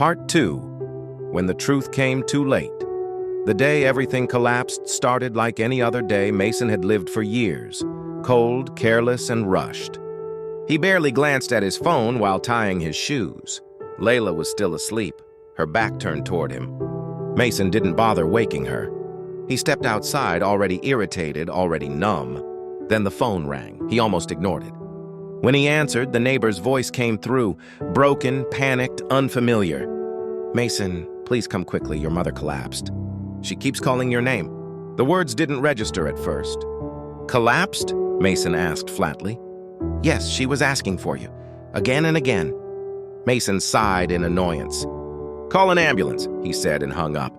Part 2. When the truth came too late. The day everything collapsed started like any other day Mason had lived for years, cold, careless, and rushed. He barely glanced at his phone while tying his shoes. Layla was still asleep, her back turned toward him. Mason didn't bother waking her. He stepped outside, already irritated, already numb. Then the phone rang. He almost ignored it. When he answered, the neighbor's voice came through, broken, panicked, unfamiliar. "Mason, please come quickly. Your mother collapsed. She keeps calling your name." The words didn't register at first. "Collapsed?" Mason asked flatly. "Yes, she was asking for you. Again and again." Mason sighed in annoyance. "Call an ambulance," he said and hung up.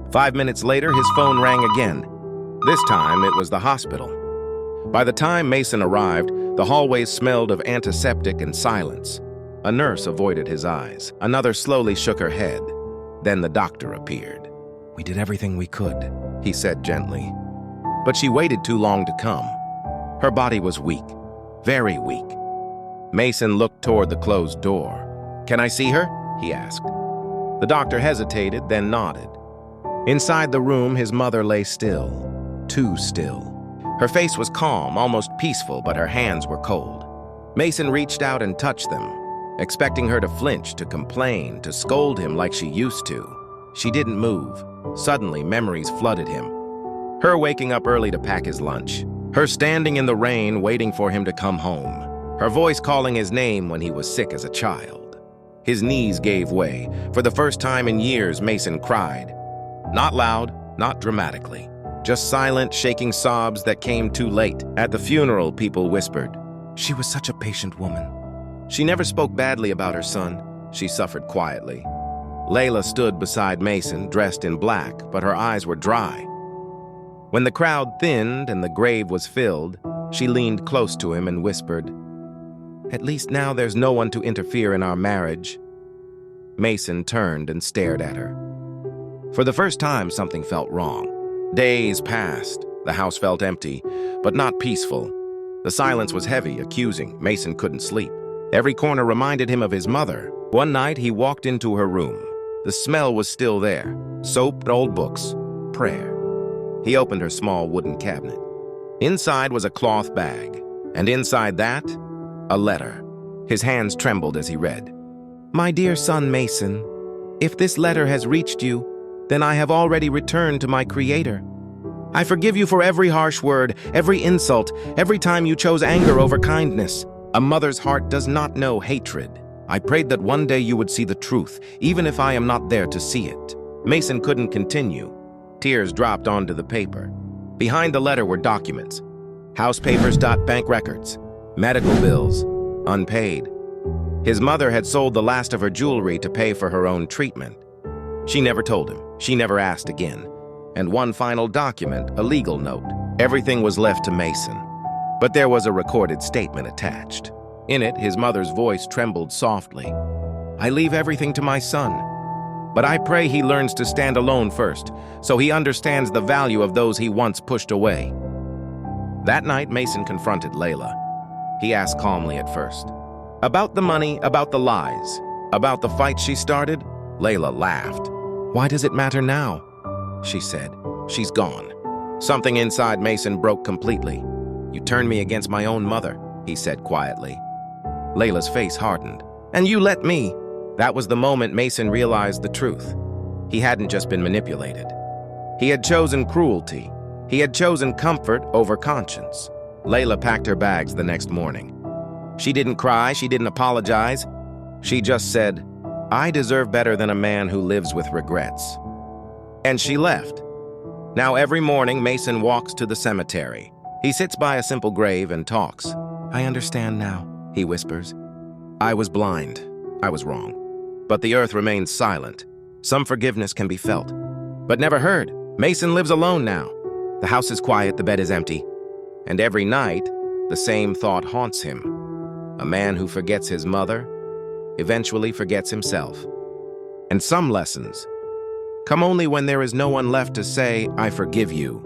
5 minutes later, his phone rang again. This time, it was the hospital. By the time Mason arrived, the hallways smelled of antiseptic and silence. A nurse avoided his eyes. Another slowly shook her head. Then the doctor appeared. "We did everything we could," he said gently. But she waited too long to come. Her body was weak, very weak. Mason looked toward the closed door. "Can I see her?" he asked. The doctor hesitated, then nodded. Inside the room, his mother lay still, too still. Her face was calm, almost peaceful, but her hands were cold. Mason reached out and touched them, expecting her to flinch, to complain, to scold him like she used to. She didn't move. Suddenly, memories flooded him. Her waking up early to pack his lunch. Her standing in the rain waiting for him to come home. Her voice calling his name when he was sick as a child. His knees gave way. For the first time in years, Mason cried. Not loud, not dramatically. Just silent, shaking sobs that came too late. At the funeral, people whispered, "She was such a patient woman." She never spoke badly about her son. She suffered quietly. Layla stood beside Mason, dressed in black, but her eyes were dry. When the crowd thinned and the grave was filled, she leaned close to him and whispered, "At least now there's no one to interfere in our marriage." Mason turned and stared at her. For the first time, something felt wrong. Days passed. The house felt empty, but not peaceful. The silence was heavy, accusing. Mason couldn't sleep. Every corner reminded him of his mother. One night, he walked into her room. The smell was still there. Soap, old books, prayer. He opened her small wooden cabinet. Inside was a cloth bag, and inside that, a letter. His hands trembled as he read. "My dear son Mason, if this letter has reached you, then I have already returned to my Creator. I forgive you for every harsh word, every insult, every time you chose anger over kindness. A mother's heart does not know hatred. I prayed that one day you would see the truth, even if I am not there to see it." Mason couldn't continue. Tears dropped onto the paper. Behind the letter were documents. House papers, bank records, medical bills, unpaid. His mother had sold the last of her jewelry to pay for her own treatment. She never told him. She never asked again. And one final document, a legal note. Everything was left to Mason. But there was a recorded statement attached. In it, his mother's voice trembled softly. "I leave everything to my son. But I pray he learns to stand alone first, so he understands the value of those he once pushed away." That night, Mason confronted Layla. He asked calmly at first. "About the money, about the lies, about the fight she started?" Layla laughed. "Why does it matter now?" she said. "She's gone." Something inside Mason broke completely. "You turned me against my own mother," he said quietly. Layla's face hardened. "And you let me." That was the moment Mason realized the truth. He hadn't just been manipulated. He had chosen cruelty. He had chosen comfort over conscience. Layla packed her bags the next morning. She didn't cry, she didn't apologize. She just said, "I deserve better than a man who lives with regrets." And she left. Now every morning, Mason walks to the cemetery. He sits by a simple grave and talks. "I understand now," he whispers. "I was blind. I was wrong." But the earth remains silent. Some forgiveness can be felt, but never heard. Mason lives alone now. The house is quiet, the bed is empty. And every night, the same thought haunts him. A man who forgets his mother eventually forgets himself. And some lessons come only when there is no one left to say, "I forgive you."